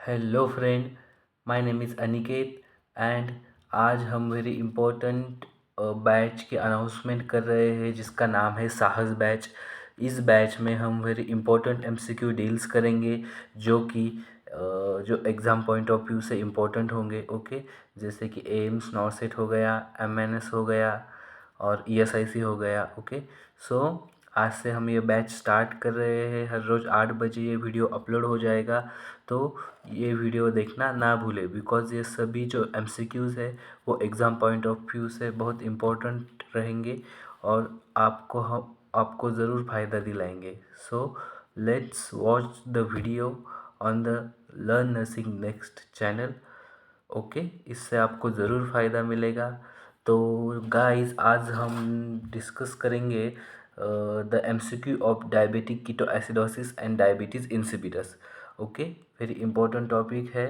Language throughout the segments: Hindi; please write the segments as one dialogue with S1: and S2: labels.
S1: Hello friend, my name is Aniket and आज हम वेरी इम्पोर्टेंट बैच की अनाउंसमेंट कर रहे हैं जिसका नाम है साहस बैच। इस बैच में हम वेरी इम्पोर्टेंट एमसीक्यू डील्स करेंगे जो कि जो एग्ज़ाम पॉइंट ऑफ व्यू से इम्पोर्टेंट होंगे। ओके, जैसे कि एम्स नॉरसेट हो गया, एमएनएस हो गया और ईएसआईसी हो गया। ओके, सो आज से हम ये बैच स्टार्ट कर रहे हैं। हर रोज़ 8 बजे ये वीडियो अपलोड हो जाएगा, तो ये वीडियो देखना ना भूले बिकॉज़ ये सभी जो एमसीक्यूज़ है वो एग्ज़ाम पॉइंट ऑफ व्यू से बहुत इम्पोर्टेंट रहेंगे और आपको ज़रूर फ़ायदा दिलाएंगे। So let's watch the video on the learn nursing next channel. Okay, इससे आपको ज़रूर फ़ायदा मिलेगा। तो गाइस, आज हम डिस्कस करेंगे the MCQ of diabetic ketoacidosis and diabetes insipidus. Okay, very important topic है।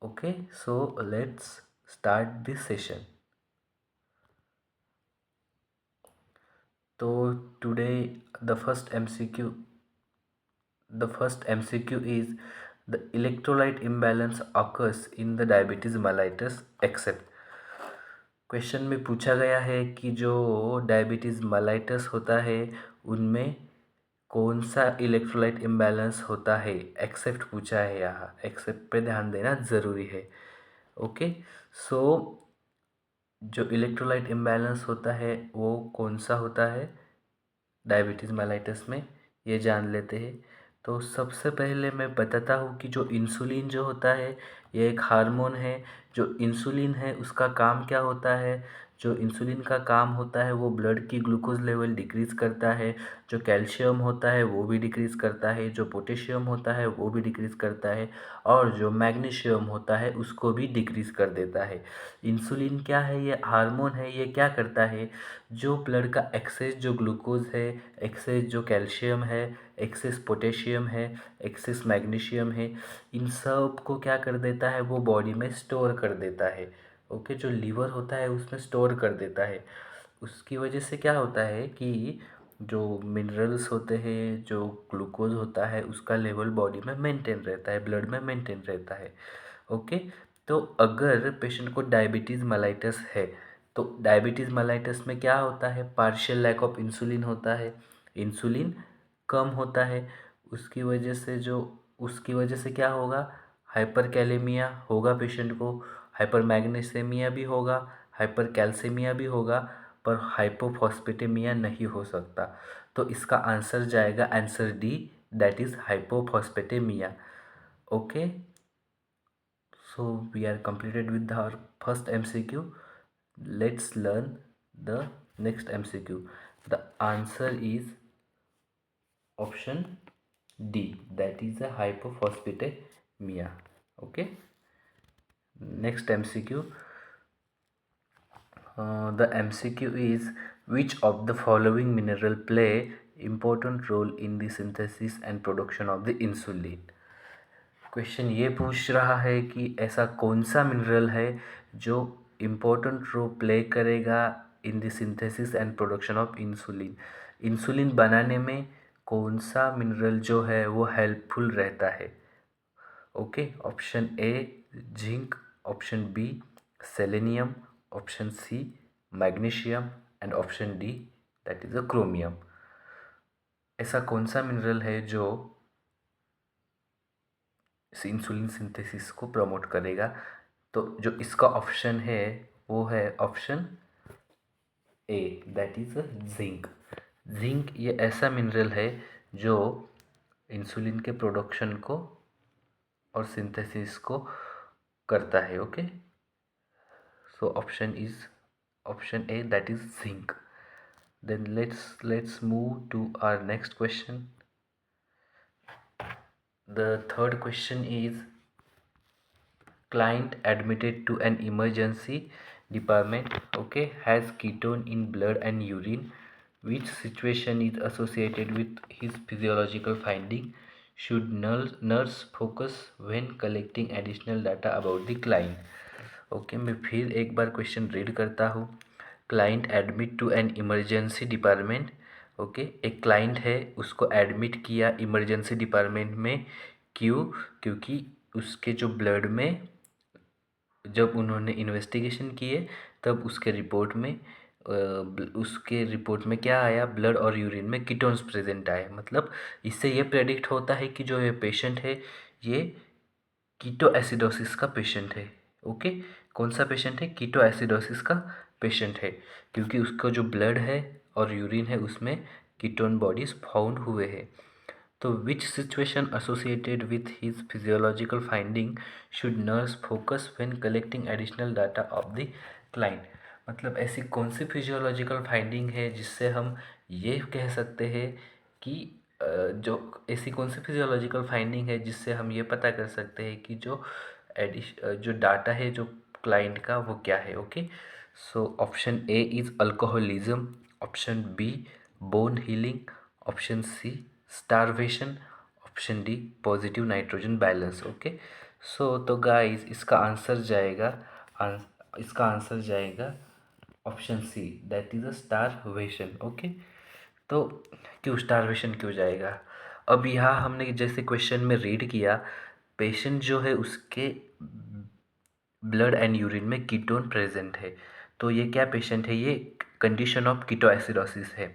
S1: Okay, so let's start this session. तो today the first MCQ is the electrolyte imbalance occurs in the diabetes mellitus except। Question में पूछा गया है कि जो डायबिटीज़ मेलाइटस होता है उनमें कौन सा इलेक्ट्रोलाइट इम्बैलेंस होता है, एक्सेप्ट पूछा है। यहाँ एक्सेप्ट पे ध्यान देना ज़रूरी है। ओके, सो जो इलेक्ट्रोलाइट इम्बैलेंस होता है वो कौन सा होता है डायबिटीज़ मेलाइटस में, ये जान लेते हैं। तो सबसे पहले मैं बताता हूँ कि जो इंसुलिन जो होता है ये एक हार्मोन है। जो इंसुलिन है उसका काम क्या होता है? जो इंसुलिन का काम होता है वो ब्लड की ग्लूकोज लेवल डिक्रीज़ करता है। जो कैल्शियम होता है वो भी डिक्रीज़ करता है, जो पोटेशियम होता है वो भी डिक्रीज़ करता है और जो मैग्नीशियम होता है उसको भी डिक्रीज़ कर देता है। इंसुलिन क्या है? ये हार्मोन है। ये क्या करता है? जो ब्लड का एक्सेस जो ग्लूकोज है, एक्सेस जो कैल्शियम है, एक्सेस पोटेशियम है, एक्सेस मैग्नीशियम है, इन सब को क्या कर देता है? वो बॉडी में स्टोर कर देता है। ओके, जो लीवर होता है उसमें स्टोर कर देता है। उसकी वजह से क्या होता है कि जो मिनरल्स होते हैं, जो ग्लूकोज होता है, उसका लेवल बॉडी में मेंटेन रहता है, ब्लड में मेंटेन रहता है। ओके, तो अगर पेशेंट को डायबिटीज़ मेलाइटस है तो डायबिटीज़ मेलाइटस में क्या होता है? पार्शियल लैक ऑफ इंसुलिन होता है, इंसुलिन कम होता है। उसकी वजह से क्या होगा? हाइपर कैलेमिया होगा पेशेंट को, हाइपर मैग्नीसेमिया भी होगा, हाइपर कैल्सीमिया भी होगा, पर हाइपोफॉस्फेटेमिया नहीं हो सकता। तो इसका आंसर जाएगा answer D, that is hypophosphatemia. Okay, so we are completed with our first MCQ. Let's learn the next MCQ. The answer is option D, that is a hypophosphatemia. Okay, next MCQ. The MCQ is which of the following mineral play important role in the synthesis and production of the insulin? Question ये पूछ रहा है कि ऐसा कौन सा मिनरल है जो इम्पोर्टेंट रोल प्ले करेगा in the synthesis and production of insulin. Insulin बनाने में कौन सा मिनरल जो है वो हेल्पफुल रहता है? Okay, option A zinc, option B selenium, option C magnesium and option D that is a chromium. ऐसा कौन सा मिनरल है जो इंसुलिन सिंथेसिस को प्रमोट करेगा? तो जो इसका ऑप्शन है वो है option A, that is zinc. Zinc ये ऐसा मिनरल है जो इंसुलिन के प्रोडक्शन को और सिंथेसिस को करता है। Okay, so option A, that is zinc. Then let's move to our next question. The third question is client admitted to an emergency department, okay, has ketone in blood and urine. Which situation is associated with his physiological finding? Should nurse focus when collecting additional data about the client? Okay, मैं फिर एक बार क्वेश्चन रीड करता हूँ। Client admit to an emergency department. Okay, एक क्लाइंट है, उसको एडमिट किया इमरजेंसी डिपार्टमेंट में। क्यों? क्योंकि उसके जो ब्लड में जब उन्होंने इन्वेस्टिगेशन किए तब उसके रिपोर्ट में क्या आया, ब्लड और यूरिन में कीटोन्स प्रेजेंट आए। मतलब इससे ये प्रेडिक्ट होता है कि जो ये पेशेंट है ये कीटो एसिडोसिस का पेशेंट है। ओके, कौन सा पेशेंट है? कीटो एसिडोसिस का पेशेंट है, क्योंकि उसका जो ब्लड है और यूरिन है उसमें कीटोन बॉडीज फाउंड हुए हैं। तो विच situation associated with his physiological finding should nurse focus when collecting additional data of the client? मतलब ऐसी कौन सी फिजियोलॉजिकल फाइंडिंग है जिससे हम ये कह सकते हैं कि जो ऐसी कौन सी फिजियोलॉजिकल फाइंडिंग है जिससे हम ये पता कर सकते हैं कि जो डाटा है जो क्लाइंट का वो क्या है? Okay, so option A is alcoholism, option B bone healing, option C starvation, option D positive nitrogen balance. Okay, so तो गाइस इसका आंसर जाएगा option C, that is a starvation. Okay, तो क्यों स्टारवेशन क्यों जाएगा? अब यहाँ हमने जैसे क्वेश्चन में रीड किया, पेशेंट जो है उसके ब्लड एंड यूरिन में कीटोन प्रेजेंट है। तो ये क्या पेशेंट है? ये कंडीशन ऑफ कीटोएसिडोसिस है।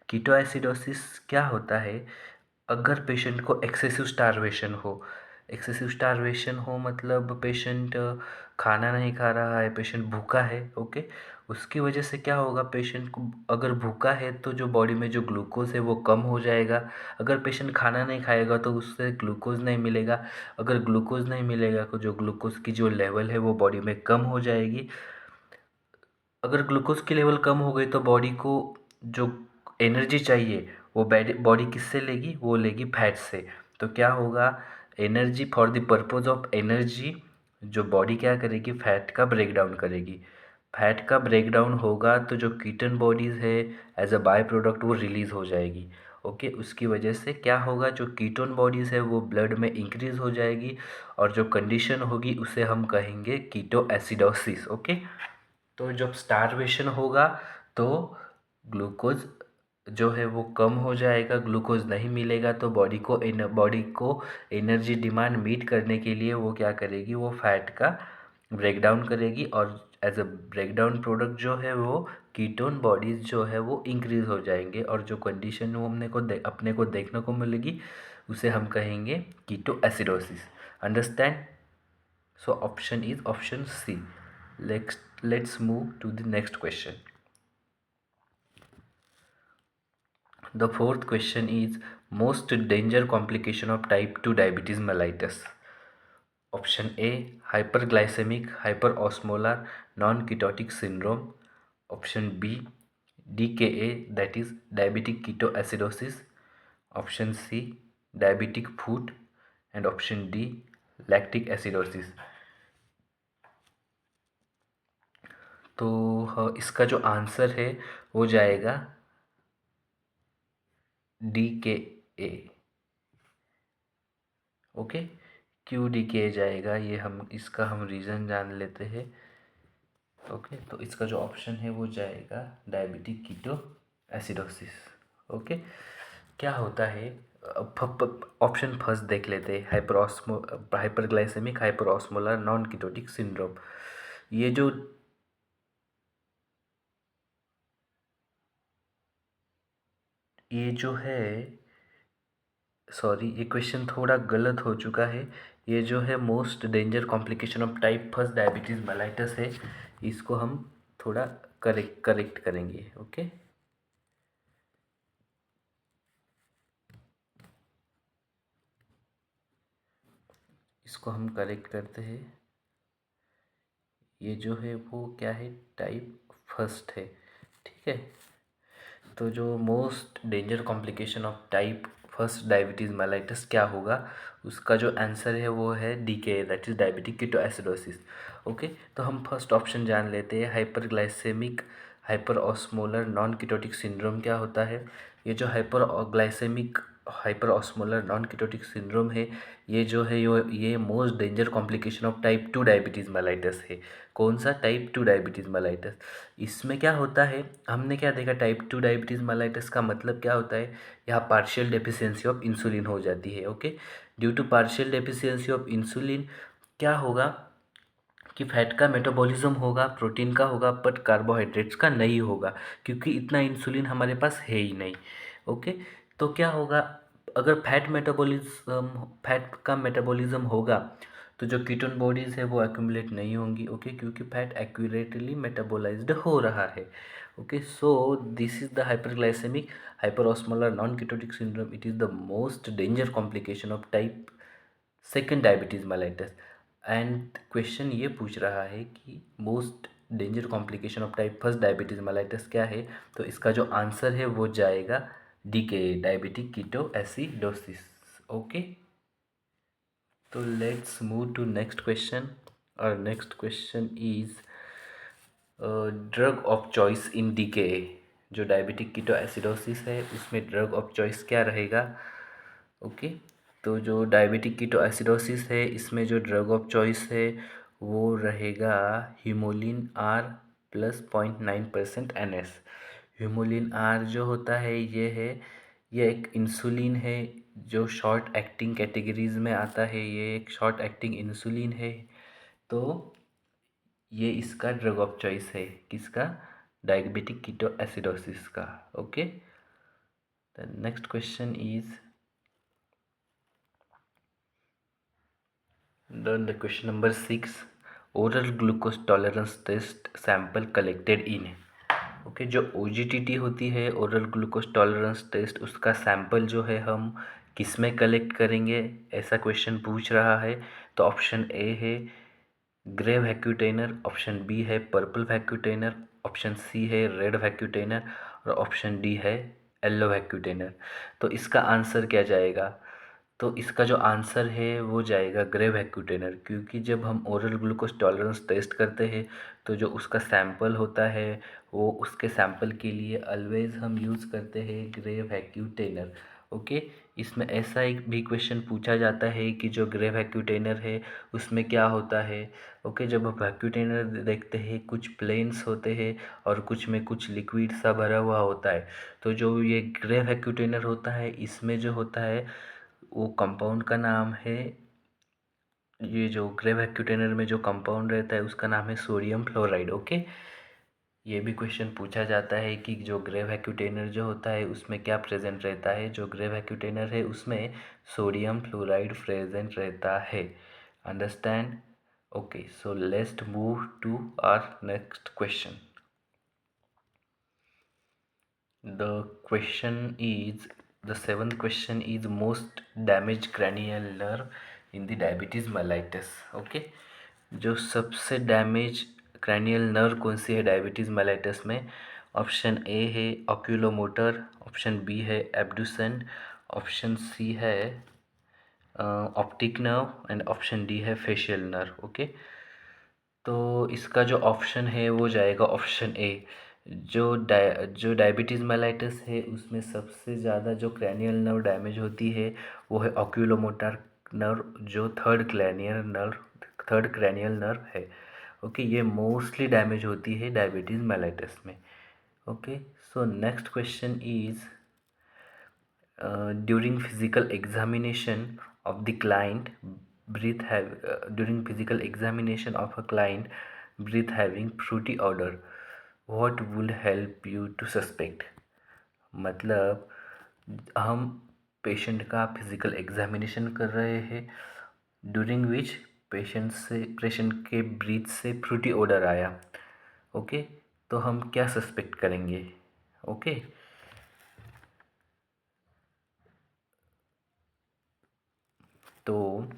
S1: कीटोएसिडोसिस क्या होता है? अगर पेशेंट को एक्सेसिव स्टारवेशन हो मतलब पेशेंट खाना नहीं खा रहा है, पेशेंट भूखा है। ओके, उसकी वजह से क्या होगा, पेशेंट को अगर भूखा है तो जो बॉडी में जो ग्लूकोज है वो कम हो जाएगा। अगर पेशेंट खाना नहीं खाएगा तो उससे ग्लूकोज नहीं मिलेगा। अगर ग्लूकोज नहीं मिलेगा तो जो ग्लूकोज की जो लेवल है वो बॉडी में कम हो जाएगी। अगर ग्लूकोज की लेवल कम हो गई तो बॉडी को जो एनर्जी चाहिए वो बॉडी किससे लेगी? वो लेगी फैट से। तो क्या होगा, energy for the purpose of energy जो बॉडी क्या करेगी, फैट का ब्रेक डाउन करेगी। फैट का ब्रेक डाउन होगा तो जो कीटन बॉडीज़ है एज अ बाय प्रोडक्ट वो रिलीज़ हो जाएगी। ओके, उसकी वजह से क्या होगा, जो कीटोन बॉडीज़ है वो ब्लड में इंक्रीज़ हो जाएगी और जो कंडीशन होगी उसे हम कहेंगे कीटो एसिडोसिस। ओके, तो जब स्टारवेशन होगा तो ग्लूकोज जो है वो कम हो जाएगा, ग्लूकोज नहीं मिलेगा तो बॉडी को एनर्जी डिमांड मीट करने के लिए वो क्या करेगी, वो फैट का ब्रेक डाउन करेगी और as a break down product जो है वो कीटोन बॉडीज़ जो है वो इंक्रीज़ हो जाएंगे और जो कंडीशन वो अपने को देखने को मिलेगी उसे हम कहेंगे ketoacidosis. Understand? So option is option C. Let's move to the next question. The fourth question is most danger complication of type 2 diabetes mellitus. Option A hyperglycemic hyperosmolar non-ketotic syndrome. Option B DKA, that is diabetic ketoacidosis. Option C diabetic foot, and option D lactic acidosis. तो इसका जो आंसर है वो जाएगा DKA। ओके, क्यों DKA जाएगा ये इसका हम रीज़न जान लेते हैं। ओके, तो इसका जो ऑप्शन है वो जाएगा डायबिटिक कीटो एसिडोसिस। ओके, क्या होता है, ऑप्शन फर्स्ट देख लेते हैं, hyperglycaemic hyperosmolar non ketotic syndrome. ये जो है, सॉरी ये क्वेश्चन थोड़ा गलत हो चुका है। ये जो है most danger complication of type first diabetes mellitus है, इसको हम थोड़ा करेक्ट करेंगे। ओके, इसको हम करेक्ट करते हैं। ये जो है वो क्या है, टाइप फर्स्ट है। ठीक है, तो जो most danger complication of type first diabetes mellitus क्या होगा, उसका जो आंसर है वो है DKA, that is diabetic ketoacidosis. Okay, तो हम फर्स्ट ऑप्शन जान लेते हैं, hyperglycaemic hyperosmolar non ketotic syndrome क्या होता है। ये जो hyperglycaemic hyper osmolar non ketotic syndrome है, ये जो है ये most danger complication of type 2 diabetes mellitus है। कौन सा? Type 2 diabetes mellitus. इसमें क्या होता है, हमने क्या देखा, टाइप 2 डायबिटीज़ मेलाइटस का मतलब क्या होता है, यहाँ पार्शियल डेफिशिएंसी ऑफ इंसुलिन हो जाती है। Okay, due to partial deficiency of insulin क्या होगा कि फैट का मेटाबॉलिज्म होगा, प्रोटीन का होगा, बट कार्बोहाइड्रेट्स का नहीं होगा, क्योंकि इतना इंसुलिन हमारे पास है ही नहीं। ओके, तो क्या होगा, अगर फैट का मेटाबॉलिज्म होगा तो जो कीटोन बॉडीज़ है वो एक्यूमुलेट नहीं होंगी। ओके, क्योंकि फैट एक्यूरेटली मेटाबोलाइज्ड हो रहा है। Okay, so this is the hyperglycaemic hyperosmolar non ketotic syndrome. It is the most danger complication of type second diabetes mellitus. And question ये पूछ रहा है कि most danger complication of type first diabetes mellitus क्या है, तो इसका जो आंसर है वो जाएगा D K, diabetic keto acidosis. Okay, तो let's move to next question. और next question is drug of choice in D K. जो डायबिटिक कीटो एसिडोसिस है उसमें ड्रग ऑफ चॉइस क्या रहेगा? ओके, तो जो डायबिटिक कीटो एसिडोसिस है इसमें जो ड्रग ऑफ चॉइस है वो रहेगा ह्यूमोलिन आर प्लस 0.9% NS। ह्यूमोलिन आर जो होता है ये एक इंसुलिन है जो शॉर्ट एक्टिंग कैटेगरीज में आता है। ये एक शॉर्ट एक्टिंग इंसुलिन है, तो ये इसका ड्रग ऑफ चॉइस है। किसका? डायबिटिक कीटो एसिडोसिस का। Okay, the next question is the question number 6, oral glucose tolerance test sample collected in। Okay, जो OGTT होती है, ओरल ग्लूकोज टॉलरेंस टेस्ट, उसका सैंपल जो है हम किस में कलेक्ट करेंगे, ऐसा क्वेश्चन पूछ रहा है। तो ऑप्शन ए है ग्रे वैक्यूटेनर, ऑप्शन बी है पर्पल वैक्यूटेनर, ऑप्शन सी है रेड वैक्यूटेनर और ऑप्शन डी है येलो वैक्यूटेनर। तो इसका आंसर क्या जाएगा? तो इसका जो आंसर है वो जाएगा ग्रे वैक्यूटेनर, क्योंकि जब हम ओरल ग्लूकोज टॉलरेंस टेस्ट करते हैं तो जो उसका सैंपल होता है वो उसके सैंपल के लिए ऑलवेज हम यूज़ करते हैं ग्रे वैक्यूटेनर। ओके, इसमें ऐसा एक भी क्वेश्चन पूछा जाता है कि जो ग्रे वैक्यूटेनर है उसमें क्या होता है। ओके, जब हम वैक्यूटेनर देखते हैं कुछ प्लेन्स होते हैं और कुछ में कुछ लिक्विड सा भरा हुआ होता है। तो जो ये ग्रे वैक्यूटेनर होता है इसमें जो होता है वो कंपाउंड का नाम है, ये जो ग्रे वैक्यूटेनर में जो कंपाउंड रहता है उसका नाम है सोडियम फ्लोराइड। ओके, ये भी क्वेश्चन पूछा जाता है कि जो ग्रे वैक्यूटेनर जो होता है उसमें क्या प्रेजेंट रहता है। जो ग्रे वैक्यूटेनर है उसमें सोडियम फ्लोराइड प्रेजेंट रहता है। Understand? Okay, so let's move to our next question. The seventh question is most damaged cranial nerve in the diabetes mellitus। Okay, जो सबसे डैमेज क्रैनियल नर्व कौन सी है डायबिटीज़ मेलाइटस में? ऑप्शन ए है ऑक्यूलोमोटर, ऑप्शन बी है एब्डुसेंट, ऑप्शन सी है optic nerve and option D है फेशियल नर्व। ओके, तो इसका जो ऑप्शन है वो जाएगा ऑप्शन ए। जो डायबिटीज़ मेलाइटस है उसमें सबसे ज़्यादा जो क्रैनियल नर्व डैमेज होती है वो है ऑक्यूलोमोटर नर्व, जो थर्ड क्रैनियल नर्व है। ओके, ये मोस्टली डैमेज होती है डायबिटीज़ मेलाइटस में। Okay, so next question is during physical examination of the client during physical examination of a client breath having fruity odor, what would help you to suspect? मतलब हम पेशेंट का फिजिकल एग्जामिनेशन कर रहे हैं ड्यूरिंग विच पेशेंट के ब्रीथ से फ्रूटी ओडर आया। ओके, तो हम क्या सस्पेक्ट करेंगे? ओके, तो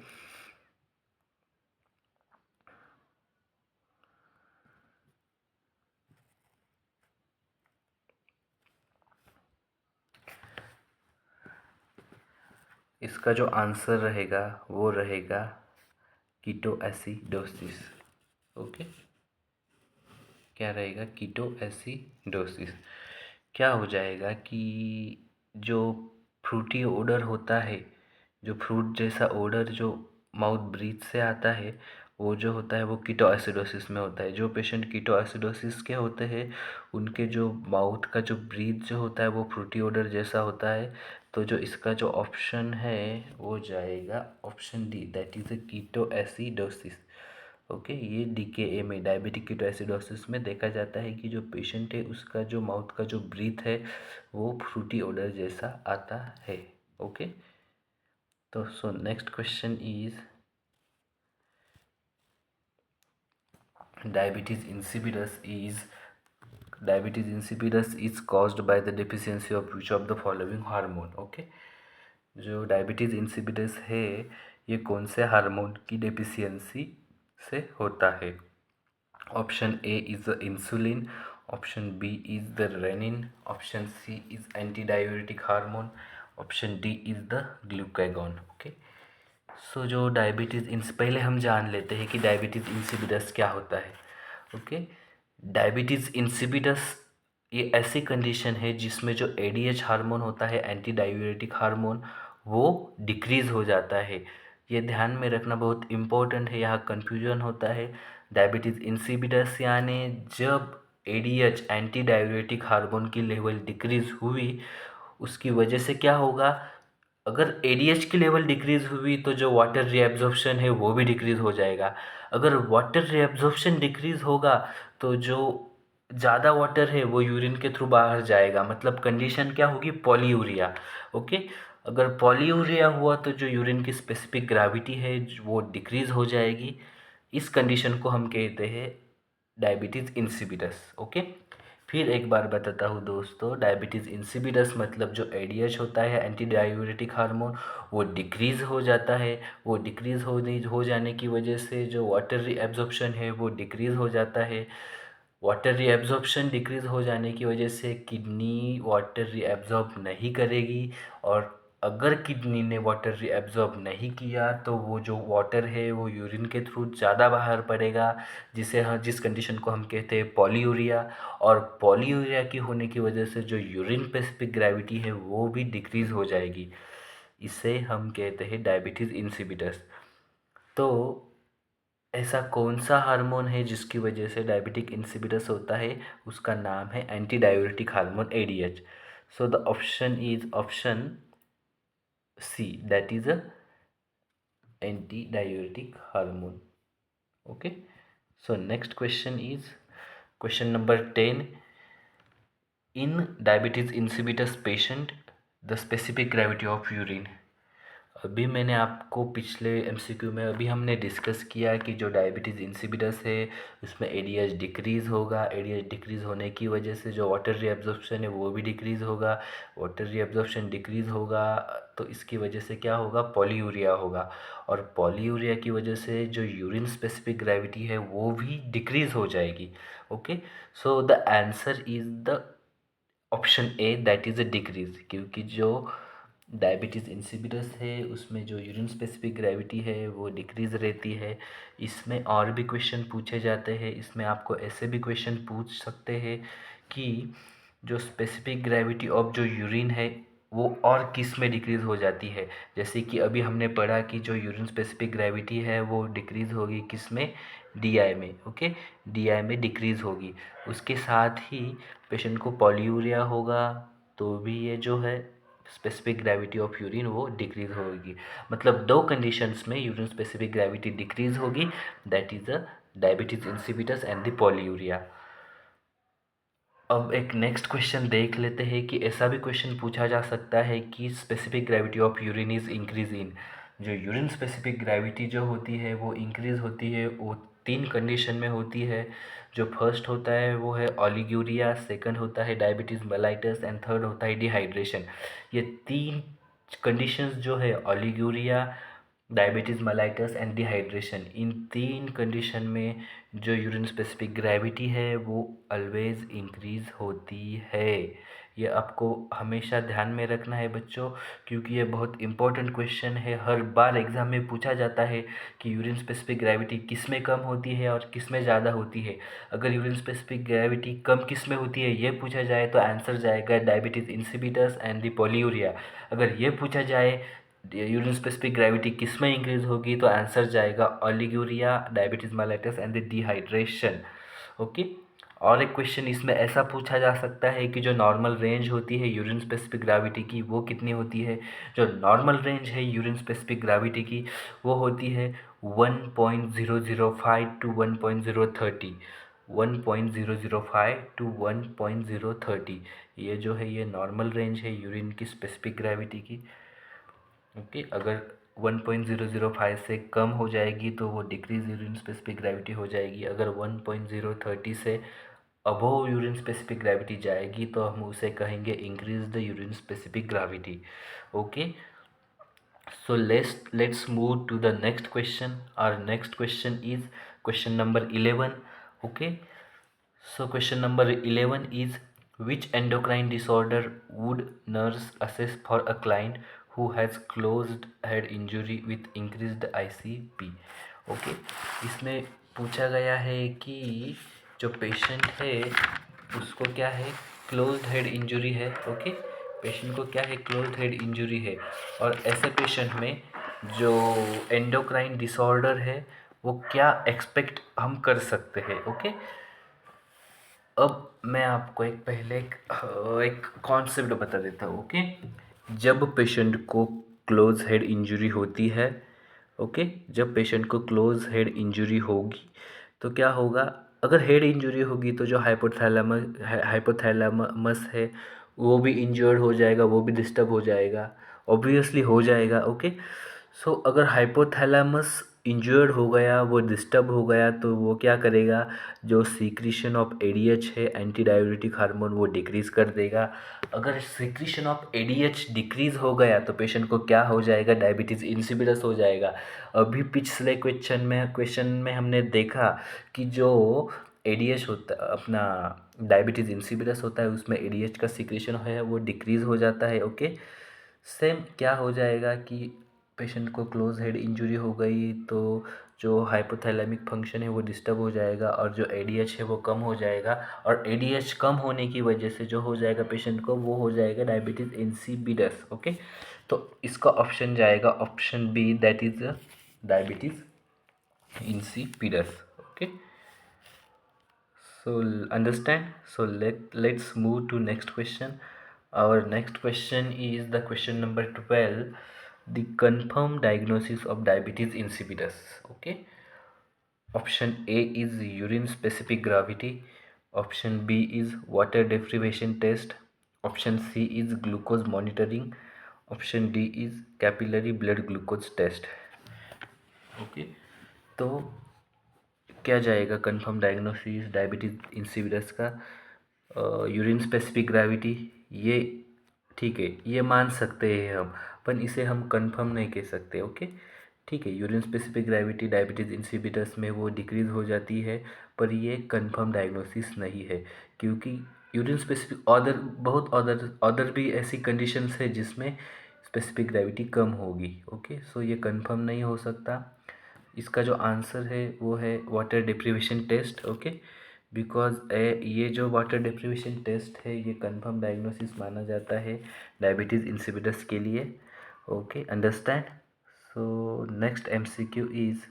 S1: इसका जो आंसर रहेगा वो रहेगा कीटो एसिडोसिस। ओके, क्या रहेगा? Ketoacidosis. क्या हो जाएगा कि जो फ्रूटी ओडर होता है, जो फ्रूट जैसा ओडर जो माउथ ब्रीथ से आता है, वो जो होता है वो कीटोएसिडोसिस में होता है। जो पेशेंट कीटोएसिडोसिस के होते हैं उनके जो माउथ का जो ब्रीथ जो होता है वो फ्रूटी ओडर जैसा होता है। तो जो इसका जो ऑप्शन है वो जाएगा option D, that is a ketoacidosis. Okay, ये डीकेए में डायबिटिक कीटोएसिडोसिस में देखा जाता है कि जो पेशेंट है उसका जो माउथ का जो ब्रीथ है वो फ्रूटी ओडर जैसा आता है। ओके, तो सो next question is diabetes insipidus is diabetes insipidus is caused by the deficiency of which of the following hormone? Okay, जो डायबिटीज़ इंसिपिडस है ये कौन से हार्मोन की डेफिशिएंसी से होता है? Option A is the insulin, option B is the renin, option C is anti diuretic hormone, option D is the glucagon. Okay, so जो डायबिटीज़ इंस पहले हम जान लेते हैं कि डायबिटीज़ इंसिपिडस क्या होता है। ओके, डायबिटीज़ इंसिपिडस ये ऐसी कंडीशन है जिसमें जो एडीएच हार्मोन होता है, एंटी डाययूरेटिक हार्मोन, वो डिक्रीज़ हो जाता है। ये ध्यान में रखना बहुत इम्पोर्टेंट है, यहाँ कन्फ्यूजन होता है। डायबिटीज़ इंसिपिडस यानी जब एडीएच एंटी डाययूरेटिक हार्मोन की लेवल डिक्रीज़ हुई, उसकी वजह से क्या होगा, अगर एडीएच की लेवल डिक्रीज़ हुई तो जो वाटर रीएब्जॉर्प्शन है वो भी डिक्रीज़ हो जाएगा। अगर वाटर रीएब्जॉर्प्शन डिक्रीज़ होगा तो जो ज़्यादा वाटर है वो यूरिन के थ्रू बाहर जाएगा, मतलब कंडीशन क्या होगी, पॉलीयूरिया। ओके, अगर पॉलीयूरिया हुआ तो जो यूरिन की स्पेसिफिक ग्रेविटी है वो डिक्रीज़ हो जाएगी। इस कंडीशन को हम कहते हैं डायबिटीज़ इंसिपिडस। ओके, फिर एक बार बताता हूँ दोस्तों, डायबिटीज़ इंसिपिडस मतलब जो एडीएच होता है एंटी डाययूरेटिक हार्मोन वो डिक्रीज़ हो जाता है। वो डिक्रीज़ हो जाने की वजह से जो वाटर रीएब्जॉर्प्शन है वो डिक्रीज़ हो जाता है। वाटर रीएब्जॉर्प्शन डिक्रीज़ हो जाने की वजह से किडनी वाटर रीएब्जॉर्ब नहीं करेगी, और अगर किडनी ने वाटर रीएब्जॉर्ब नहीं किया तो वो जो वाटर है वो यूरिन के थ्रू ज़्यादा बाहर पड़ेगा, जिस कंडीशन को हम कहते हैं पॉलीयूरिया। और पॉलीयूरिया की होने की वजह से जो यूरिन स्पेसिफिक ग्रेविटी है वो भी डिक्रीज़ हो जाएगी। इसे हम कहते हैं डायबिटीज़ इंसिपिडस। तो ऐसा कौन सा हार्मोन है जिसकी वजह से डायबिटिक इंसिपिडस होता है? उसका नाम है anti diuretic hormone ADH. So the option is option C, that is a anti diuretic hormone. Okay, so next question is question number 10। In diabetes insipidus patient the specific gravity of urine. अभी मैंने आपको पिछले एमसीक्यू में अभी हमने डिस्कस किया कि जो डायबिटीज़ इंसिपिडस है उसमें एडीएच डिक्रीज़ होगा। एडीएच डिक्रीज़ होने की वजह से जो वाटर रीअब्जॉर्प्शन है वो भी डिक्रीज़ होगा। वाटर रीअब्जॉर्प्शन डिक्रीज़ होगा तो इसकी वजह से क्या होगा, पॉलीयूरिया होगा। और पॉलीयूरिया की वजह से जो यूरिन स्पेसिफिक ग्रेविटी है वो भी डिक्रीज़ हो जाएगी। Okay, so the answer is the option A, that is a decrease, क्योंकि जो डायबिटीज़ इंसिपिडस है उसमें जो यूरिन स्पेसिफिक ग्रेविटी है वो डिक्रीज़ रहती है। इसमें और भी क्वेश्चन पूछे जाते हैं, इसमें आपको ऐसे भी क्वेश्चन पूछ सकते हैं कि जो स्पेसिफिक ग्रेविटी ऑफ जो यूरिन है वो और किस में डिक्रीज़ हो जाती है। जैसे कि अभी हमने पढ़ा कि जो यूरिन स्पेसिफिक ग्रेविटी है वो डिक्रीज़ होगी किस में, डीआई में। ओके, डीआई में डिक्रीज़ होगी। उसके साथ ही पेशेंट को पॉलीयूरिया होगा तो भी ये जो है स्पेसिफिक ग्रेविटी ऑफ यूरिन वो डिक्रीज़ होगी। मतलब दो कंडीशंस में यूरिन स्पेसिफिक ग्रेविटी डिक्रीज़ होगी, that is the diabetes insipidus and the polyuria. अब एक नेक्स्ट क्वेश्चन देख लेते हैं कि ऐसा भी क्वेश्चन पूछा जा सकता है कि specific gravity of urine is increase in. जो यूरिन स्पेसिफिक ग्रेविटी जो होती है वो इंक्रीज़ होती है, वो तीन कंडीशन में होती है। जो फर्स्ट होता है वो है ओलिगोरिया, सेकंड होता है डायबिटीज़ मेलाइटस एंड थर्ड होता है डिहाइड्रेशन। ये तीन कंडीशंस जो है ओलिगोरिया, डायबिटीज़ मेलाइटस एंड डिहाइड्रेशन, इन तीन कंडीशन में जो यूरिन स्पेसिफिक ग्रेविटी है वो ऑलवेज इंक्रीज़ होती है। ये आपको हमेशा ध्यान में रखना है बच्चों, क्योंकि ये बहुत इंपॉर्टेंट क्वेश्चन है। हर बार एग्ज़ाम में पूछा जाता है कि यूरिन स्पेसिफिक ग्रेविटी किस में कम होती है और किस में ज़्यादा होती है। अगर यूरिन स्पेसिफिक ग्रेविटी कम किस में होती है ये पूछा जाए तो आंसर जाएगा diabetes insipidus and the polyuria. अगर ये पूछा जाए यूरिन स्पेसिफिक ग्रेविटी किस में इंक्रीज होगी तो आंसर जाएगा oliguria, diabetes mellitus and the dehydration. Okay. और एक क्वेश्चन इसमें ऐसा पूछा जा सकता है कि जो नॉर्मल रेंज होती है यूरिन स्पेसिफिक ग्रेविटी की वो कितनी होती है। जो नॉर्मल रेंज है यूरिन स्पेसिफिक ग्रेविटी की वो होती है 1.005 टू 1.030, 1.005 टू 1.030। ये जो है ये नॉर्मल रेंज है यूरिन की स्पेसिफिक ग्रेविटी की। ओके। अगर 1.005 से कम हो जाएगी तो वो डिक्रीज यूरिन स्पेसिफिक ग्रेविटी हो जाएगी। अगर 1.030 से अबोव यूरिन स्पेसिफिक ग्रेविटी जाएगी तो हम उसे कहेंगे increase the urine specific gravity. Okay. So let's move to the next question. Our next question is question number 11. Okay. So question number 11 is, which endocrine disorder would nurse assess for a client who has closed head injury with increased ICP? Okay. इसमें पूछा गया है कि जो पेशेंट है उसको क्या है, क्लोज्ड हेड इंजरी है। ओके। पेशेंट को क्या है, क्लोज्ड हेड इंजरी है। और ऐसे पेशेंट में जो एंडोक्राइन डिसऑर्डर है वो क्या एक्सपेक्ट हम कर सकते हैं। ओके। अब मैं आपको एक कॉन्सेप्ट बता देता हूँ। ओके। जब पेशेंट को क्लोज हेड इंजरी होती है, ओके, जब पेशेंट को क्लोज हेड इंजरी होगी तो क्या होगा। अगर हेड इंजरी होगी तो जो हाइपोथैलेमस है वो भी इंजर्ड हो जाएगा, वो भी डिस्टर्ब हो जाएगा, ऑब्वियसली हो जाएगा। ओके। सो अगर हाइपोथैलेमस इंजर्ड हो गया, वो डिस्टर्ब हो गया, तो वो क्या करेगा, जो सीक्रेशन ऑफ एडीएच है एंटी डायबिटिक हार्मोन वो डिक्रीज़ कर देगा। अगर सीक्रेशन ऑफ एडीएच डिक्रीज़ हो गया तो पेशेंट को क्या हो जाएगा, डायबिटीज़ इंसिपिडस हो जाएगा। अभी पिछले क्वेश्चन में हमने देखा कि जो एडीएच होता अपना डायबिटीज़ इंसिपिडस होता है उसमें एडीएच का सीक्रेशन है वो डिक्रीज़ हो जाता है। ओके। सेम क्या हो जाएगा कि पेशेंट को क्लोज हेड इंजरी हो गई तो जो हाइपोथैलेमिक फंक्शन है वो डिस्टर्ब हो जाएगा और जो एडीएच है वो कम हो जाएगा। और एडीएच कम होने की वजह से जो हो जाएगा पेशेंट को वो हो जाएगा डायबिटीज़ इंसिपिडस। ओके। तो इसका ऑप्शन जाएगा option B, that is diabetes insipidus. Okay. So understand. So let's move to next question. Our next question is the question number 12, the confirmed diagnosis of diabetes insipidus. Okay. Option A is urine specific gravity. Option B is water deprivation test. Option C is glucose monitoring. Option D is capillary blood glucose test. Okay. तो क्या जाएगा कंफर्म डायग्नोसिस डायबिटीज़ इंसिपिडस का, यूरिन स्पेसिफिक ग्रेविटी, ये ठीक है, ये मान सकते हैं हम, पर इसे हम कंफर्म नहीं कह सकते। ओके। ठीक है, urine specific gravity diabetes insipidus में वो डिक्रीज़ हो जाती है, पर ये कंफर्म डायग्नोसिस नहीं है, क्योंकि यूरिन स्पेसिफिक अदर भी ऐसी कंडीशंस है जिसमें स्पेसिफिक ग्रेविटी कम होगी। ओके। सो ये कंफर्म नहीं हो सकता। इसका जो आंसर है वो है water deprivation test. Okay. Because ये जो वाटर डिप्रीवेशन टेस्ट है ये कंफर्म डायग्नोसिस माना जाता है डायबिटीज़ इंसिपिडस के लिए। Okay, understand. So next MCQ is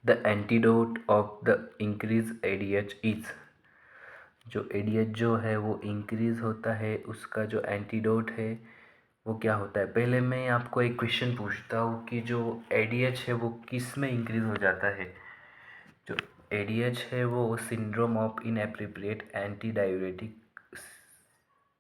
S1: the antidote of the increase ADH is, जो एडीएच जो है वो इंक्रीज़ होता है उसका जो एंटीडोट है वो क्या होता है। पहले मैं आपको एक क्वेश्चन पूछता हूँ कि जो एडीएच है वो किस में इंक्रीज़ हो जाता है। जो एडीएच है वो syndrome of inappropriate anti diuretic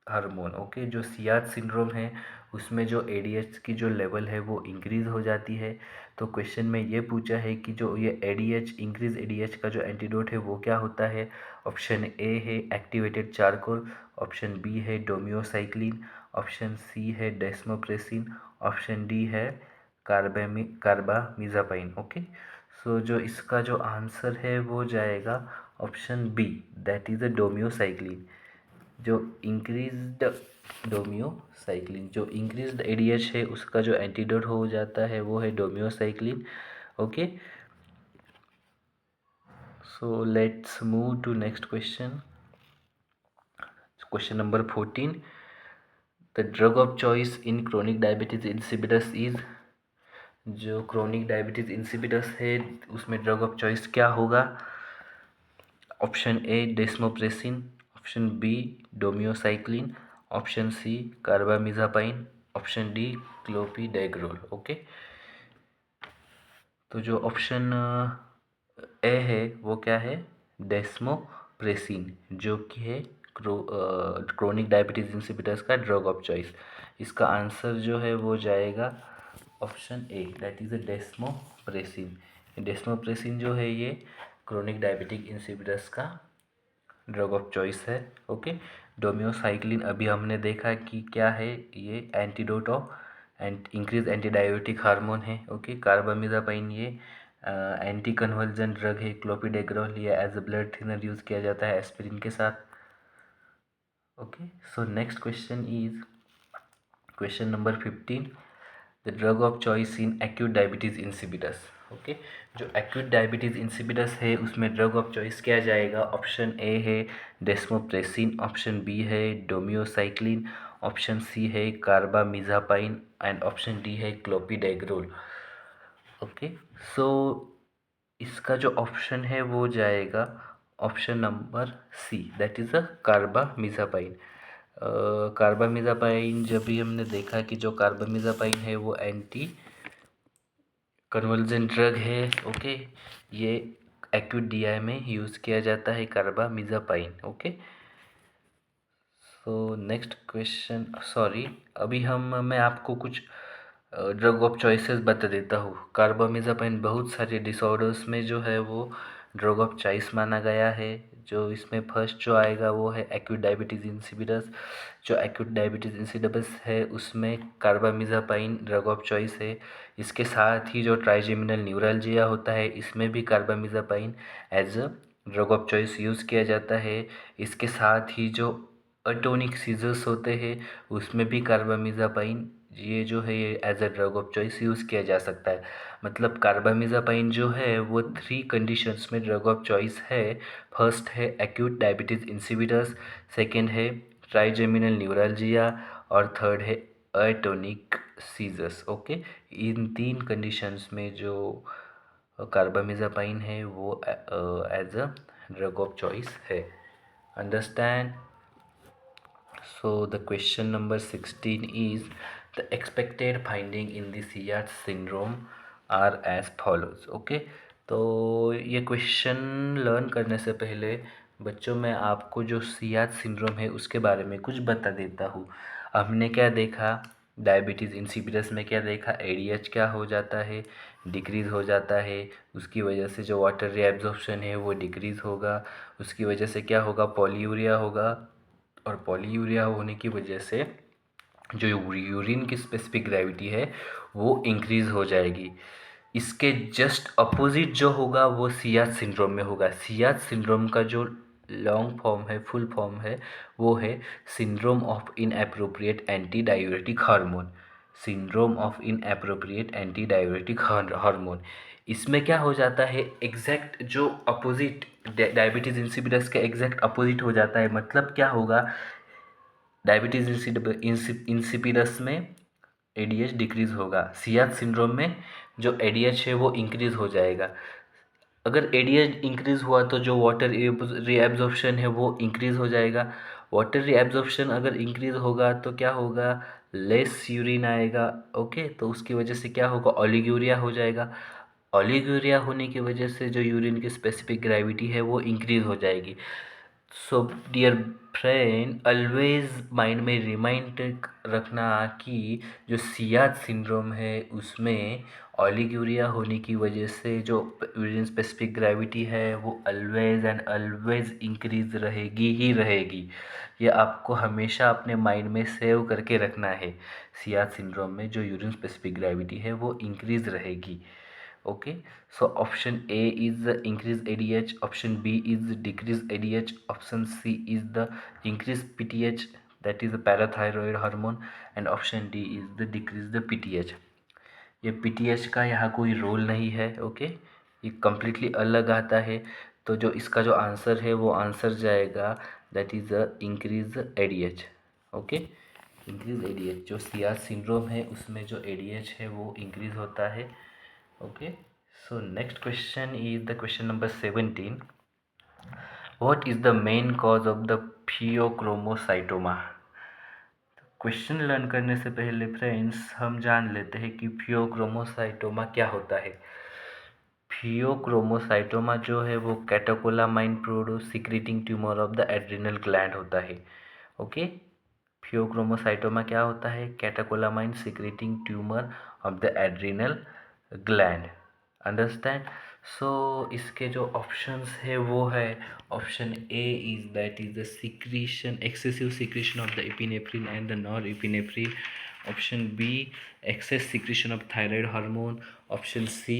S1: hormone, okay, जो सियाज सिंड्रोम है उसमें जो एडीएच की जो लेवल है वो इंक्रीज़ हो जाती है। तो क्वेश्चन में ये पूछा है कि जो ये एडीएच इंक्रीज एडीएच का जो एंटीडोट है वो क्या होता है। ऑप्शन ए है एक्टिवेटेड चारकोल, ऑप्शन बी है डोमियोसाइक्लिन, ऑप्शन सी है डेस्मोप्रेसिन, ऑप्शन डी है कार्बामिजापाइन। ओके, सो जो इसका जो आंसर है वो जाएगा option B, that is a demeclocycline. जो इंक्रीज्ड डोमियोसाइक्लिन, जो इंक्रीज्ड एडीएच है उसका जो एंटीडोट हो जाता है वो है demeclocycline. Okay, so let's move to next question. Question number 14, the drug of choice in chronic diabetes insipidus is. जो क्रोनिक डायबिटीज इंसिपिडस है उसमें ड्रग ऑफ चॉइस क्या होगा? Option A desmopressin, option B demeclocycline, option C carbamazepine, option D clopidogrel. Okay, तो जो ऑप्शन ए है वो क्या है? डेस्मोप्रेसिन, जो कि है क्रोनिक डायबिटीज इंसिपिडस का ड्रग ऑफ चॉइस। इसका आंसर जो है वो जाएगा option A, that is a desmopressin. Desmopressin जो है ये क्रोनिक डायबिटिक इंसिपिडस का ड्रग ऑफ चॉइस है। ओके, डोमियोसाइक्लिन अभी हमने देखा कि क्या है, ये antidote of increase anti diabetic hormone है। ओके, कार्बामिजापाइन ये एंटी कन्वर्जन ड्रग है। क्लोपिडेग्रोल ये as a blood thinner use किया जाता है एस्पिरिन के साथ। Okay, so next question is question number 15, the drug of choice in acute diabetes insipidus. Okay, जो एक्यूट डायबिटीज़ इंसिपिडस है उसमें ड्रग ऑफ चॉइस क्या जाएगा? ऑप्शन ए है डेस्मोप्रेसिन, ऑप्शन बी है डोमियोसाइक्लिन, ऑप्शन सी है कार्बामिजापाइन एंड ऑप्शन डी है क्लोपिडेग्रोल। ओके, सो इसका जो ऑप्शन है वो जाएगा option number C, that is a carbamazepine. Carbamazepine जब भी हमने देखा कि जो कार्बामिजापाइन है वो एंटी कन्वर्जेंट ड्रग है। ओके, ये एक्यूट डीआई में यूज़ किया जाता है carbamazepine. Okay, so next question, sorry अभी मैं आपको कुछ ड्रग ऑफ चॉइसेस बता देता हूँ। कार्बामिजापाइन बहुत सारे डिसऑर्डर्स में जो है वो ड्रग ऑफ चॉइस माना गया है। जो इसमें फर्स्ट जो आएगा वो है एक्यूट डायबिटीज़ इंसिपिडस। जो एक्यूट डायबिटीज़ इंसिपिडस है उसमें कार्बामिजापाइन ड्रग ऑफ चॉइस है। इसके साथ ही जो ट्राइजेमिनल न्यूरalgia होता है इसमें भी carbamazepine as a drug of choice use किया जाता है। इसके साथ ही जो अटोनिक सीजर्स होते हैं उसमें भी कार्बामिजापाइन ये जो है ये as a drug of choice use किया जा सकता है। मतलब कार्बामिजापाइन जो है वो 3 कंडीशंस में ड्रग ऑफ चॉइस है। फर्स्ट है एक्यूट डायबिटीज़ इंसिपिडस, सेकंड है ट्राइजेमिनल न्यूरalgia और थर्ड है अटोनिक सीजर्स। ओके, इन 3 कंडीशंस में जो कार्बामिजापाइन है वो as a drug of choice है। Understand? So the question number 16 is, the expected finding in the CR syndrome are as follows. Okay, तो ये क्वेश्चन लर्न करने से पहले बच्चों मैं आपको जो CR सिंड्रोम है उसके बारे में कुछ बता देता हूँ। हमने क्या देखा डायबिटीज़ इंसिपिडस में, क्या देखा एडीएच क्या हो जाता है, डिक्रीज़ हो जाता है। उसकी वजह से जो वाटर रीएब्जॉर्प्शन है वो डिक्रीज़ होगा। उसकी वजह से क्या होगा? पॉलीयूरिया होगा, और पॉलीयूरिया होने की वजह से जो यूरिन की स्पेसिफिक ग्रेविटी है वो इंक्रीज़ हो जाएगी। इसके जस्ट अपोजिट जो होगा वो सियाज सिंड्रोम में होगा। सियाज सिंड्रोम का जो लॉन्ग फॉर्म है, फुल फॉर्म है, वो है syndrome of inappropriate anti diuretic hormone. Syndrome of inappropriate anti diuretic hormone, इसमें क्या हो जाता है एग्जैक्ट जो अपोजिट डायबिटीज़ इंसिपिडस के एग्जैक्ट अपोजिट हो जाता है। मतलब क्या होगा, डायबिटीज़ इंसिपिडस में एडीएच डिक्रीज़ होगा, सियाज सिंड्रोम में जो एडीएच है वो इंक्रीज़ हो जाएगा। अगर एडीएच इंक्रीज़ हुआ तो जो वाटर रीएब्जॉर्प्शन है वो इंक्रीज़ हो जाएगा। वाटर रीएब्जॉर्प्शन अगर इंक्रीज़ होगा तो क्या होगा? लेस यूरिन आएगा। ओके, तो उसकी वजह से क्या होगा? ओलिगोरिया हो जाएगा। ओलिगोरिया होने की वजह से जो यूरिन की स्पेसिफिक ग्रेविटी है वो इंक्रीज़ हो जाएगी। So dear friend, always mind में रिमाइंड रखना कि जो सियाज सिंड्रोम है उसमें ओलिगोरिया होने की वजह से जो यूरिन स्पेसिफिक ग्रेविटी है वो ऑलवेज एंड ऑलवेज इंक्रीज रहेगी ही रहेगी। ये आपको हमेशा अपने माइंड में सेव करके रखना है। सियाज सिंड्रोम में जो यूरिन स्पेसिफिक ग्रेविटी है वो इंक्रीज रहेगी। Okay, so option A is the increased ADH, option B is decreased ADH, option C is the increased PTH, that is the parathyroid hormone, and option D is the decreased the PTH। ये PTH का यहाँ कोई रोल नहीं है। ओके, ये कम्प्लीटली अलग आता है। तो जो इसका जो आंसर है वो आंसर जाएगा that is the increase ADH। Okay, increase ADH जो सियाज सिंड्रोम है उसमें जो ADH है वो इंक्रीज होता है। Okay, so next question is the question number 17. What is the main cause of the pheochromocytoma? Question learn करने से पहले फ्रेंड्स हम जान लेते हैं कि फियोक्रोमोसाइटोमा क्या होता है। फियोक्रोमोसाइटोमा जो है वो catecholamine produce secreting tumour of the adrenal gland होता है। ओके, फियोक्रोमोसाइटोमा क्या होता है? Catecholamine secreting tumour of the adrenal gland. Understand? So इसके जो ऑप्शंस है वो है option A is that is the secretion excessive secretion of the epinephrine and the nor epinephrine, option B excess secretion of thyroid hormone, option C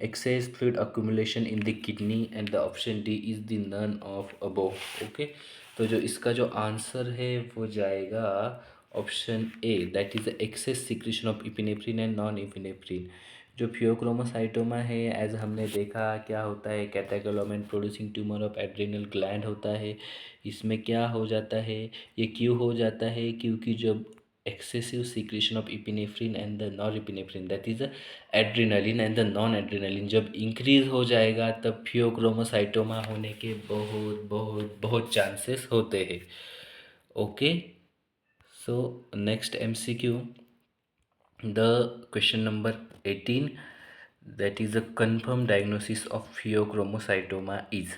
S1: excess fluid accumulation in the kidney, and the option D is the none of above। Okay, तो जो इसका जो आंसर है वो जाएगा option A that is excess secretion of epinephrine and non epinephrine. जो फियोक्रोमोसाइटोमा है एज हमने देखा क्या होता है, catecholamine producing tumour of adrenal gland होता है। इसमें क्या हो जाता है, ये क्यों हो जाता है? क्योंकि जब excessive secretion of epinephrine and the norepinephrine that is adrenaline and the non adrenaline जब इंक्रीज हो जाएगा तब फियोक्रोमोसाइटोमा होने के बहुत बहुत बहुत चांसेस होते हैं। Okay, so next MCQ, the question number 18 that is a confirm diagnosis of pheochromocytoma is.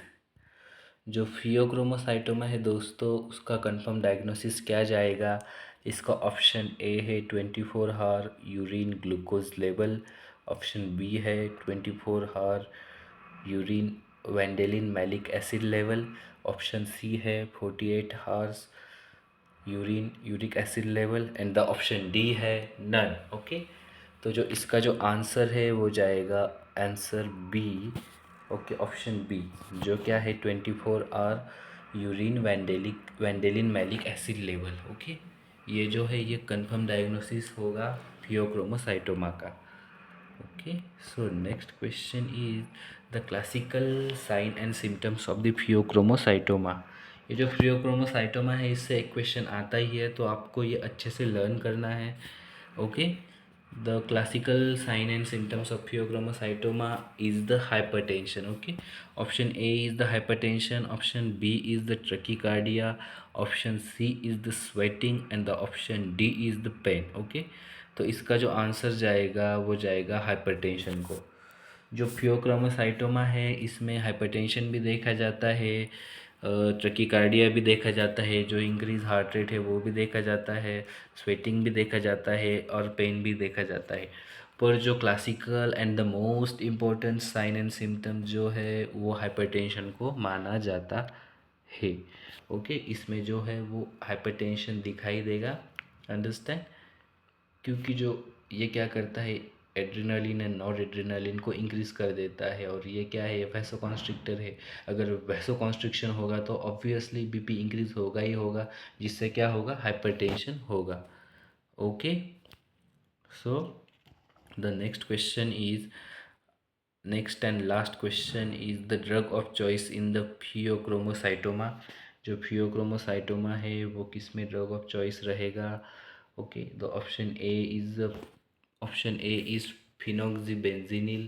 S1: जो फियोक्रोमोसाइटोमा है दोस्तों उसका कंफर्म डायग्नोसिस क्या जाएगा? इसका ऑप्शन ए है 24 hour urine glucose level, option B है 24 hour urine vendelin malic acid level, option C है 48 hours urine uric acid level, and the option D है नन। ओके, तो जो इसका जो आंसर है वो जाएगा answer B. Okay, option B जो क्या है 24 hour urine vendelin malic acid level. Okay, ये जो है ये कंफर्म डायग्नोसिस होगा फियोक्रोमोसाइटोमा का। Okay, so next question is the classical sign and symptoms of the pheochromocytoma. ये जो फियोक्रोमोसाइटोमा है इससे एक क्वेश्चन आता ही है तो आपको ये अच्छे से लर्न करना है। Okay, the classical sign and symptoms of pheochromocytoma is the hypertension. Okay, option A is the hypertension, option B is the tachycardia, option C is the sweating, and the option D is the pain. Okay, तो इसका जो आंसर जाएगा वो जाएगा हाइपरटेंशन को। जो फियोक्रोमोसाइटोमा है इसमें हाइपरटेंशन भी देखा जाता है, ट्रकीकार्डिया भी देखा जाता है, जो इंक्रीज हार्ट रेट है वो भी देखा जाता है, स्वेटिंग भी देखा जाता है और पेन भी देखा जाता है। पर जो classical and the most important sign and symptom जो है वो हाइपरटेंशन को माना जाता है। ओके, इसमें जो है वो हाइपरटेंशन दिखाई देगा। अंडरस्टैंड? क्योंकि जो ये क्या करता है एड्रेनालिन एंड नॉर एड्रेनालिन को इंक्रीज़ कर देता है और ये क्या है वैसोकॉन्स्ट्रिक्टर है। अगर वैसोकॉन्स्ट्रिक्शन होगा तो ऑब्वियसली बीपी इंक्रीज़ होगा ही होगा, जिससे क्या होगा हाइपरटेंशन होगा। Okay, so the next question is next and last question is the drug of choice in the pheochromocytoma. जो फियोक्रोमोसाइटोमा है वो किस में ड्रग ऑफ चॉइस रहेगा? Okay, the option A is phenoxybenzenyl,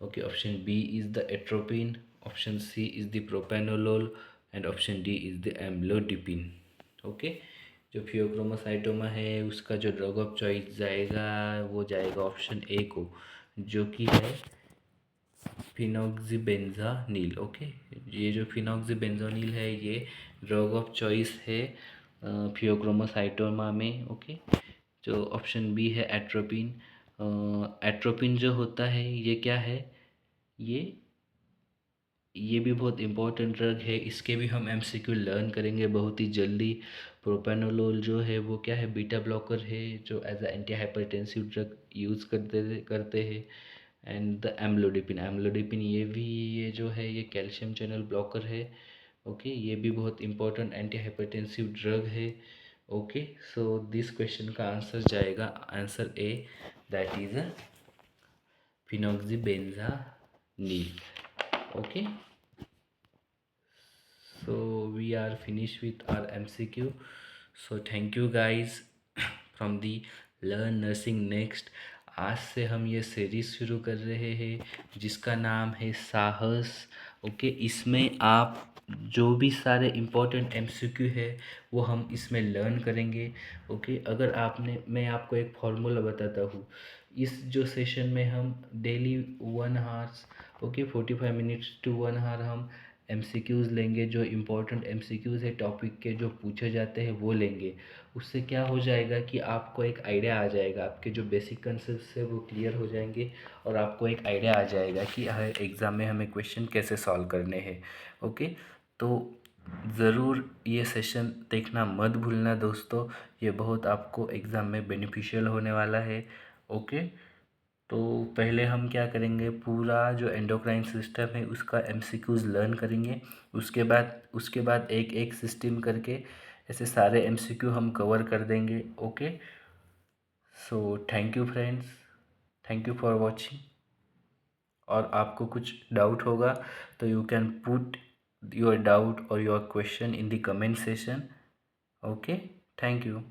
S1: okay, option B is the atropine, option C is the propranolol, and option D is the amlodipine। Okay, जो फियोक्रोमोसाइटोमा है उसका जो ड्रग ऑफ चॉइस जाएगा वो जाएगा ऑप्शन ए को, जो कि है फिनॉक्सीबेंजानिल। ओके, ये जो फिनॉक्सीबेंजानिल है ये ड्रग ऑफ चॉइस है फियोक्रोमोसाइटोमा में। ओके, जो ऑप्शन बी है एट्रोपिन। एट्रोपिन जो होता है ये क्या है, ये ये भी बहुत इंपॉर्टेंट ड्रग है, इसके भी हम एमसीक्यू लर्न करेंगे बहुत ही जल्दी। प्रोपेनोलोल जो है वो क्या है, बीटा ब्लॉकर है जो as a anti hypertensive drug use करते हैं। एंड द एम्लोडिपिन, एम्लोडिपिन ये जो है ये कैल्शियम चैनल ब्लॉकर है। ओके, ये भी बहुत इंपॉर्टेंट एंटी हाइपरटेंसिव ड्रग है। ओके, सो दिस क्वेश्चन का आंसर जाएगा answer A, that is phenoxybenzamine. Okay, so we are finished with our MCQ. So thank you guys from the Learn Nursing Next. आज से हम ये सीरीज़ शुरू कर रहे हैं जिसका नाम है साहस। ओके, इसमें आप जो भी सारे इम्पोर्टेंट MCQ है वो हम इसमें लर्न करेंगे। ओके, अगर आपने, मैं आपको एक फॉर्मूला बताता हूँ। इस जो सेशन में हम daily 1 hours, okay, 45 minutes to 1 hour हम MCQs लेंगे। जो इम्पोर्टेंट MCQs है टॉपिक के जो पूछे जाते हैं वो लेंगे। उससे क्या हो जाएगा कि आपको एक आइडिया आ जाएगा, आपके जो बेसिक कंसेप्ट है वो क्लियर हो जाएंगे और आपको एक आइडिया आ जाएगा कि हर एग्ज़ाम में हमें क्वेश्चन कैसे सॉल्व करने हैं। ओके, तो ज़रूर ये सेशन देखना मत भूलना दोस्तों, ये बहुत आपको एग्ज़ाम में बेनिफिशियल होने वाला है। ओके, तो पहले हम क्या करेंगे, पूरा जो एंडोक्राइन सिस्टम है उसका MCQs लर्न करेंगे। उसके बाद एक एक सिस्टम करके ऐसे सारे MCQ हम कवर कर देंगे। Okay, so thank you friends, thank you for watching. और आपको कुछ डाउट होगा तो you can put your doubt और your question in the comment session. Okay, thank you.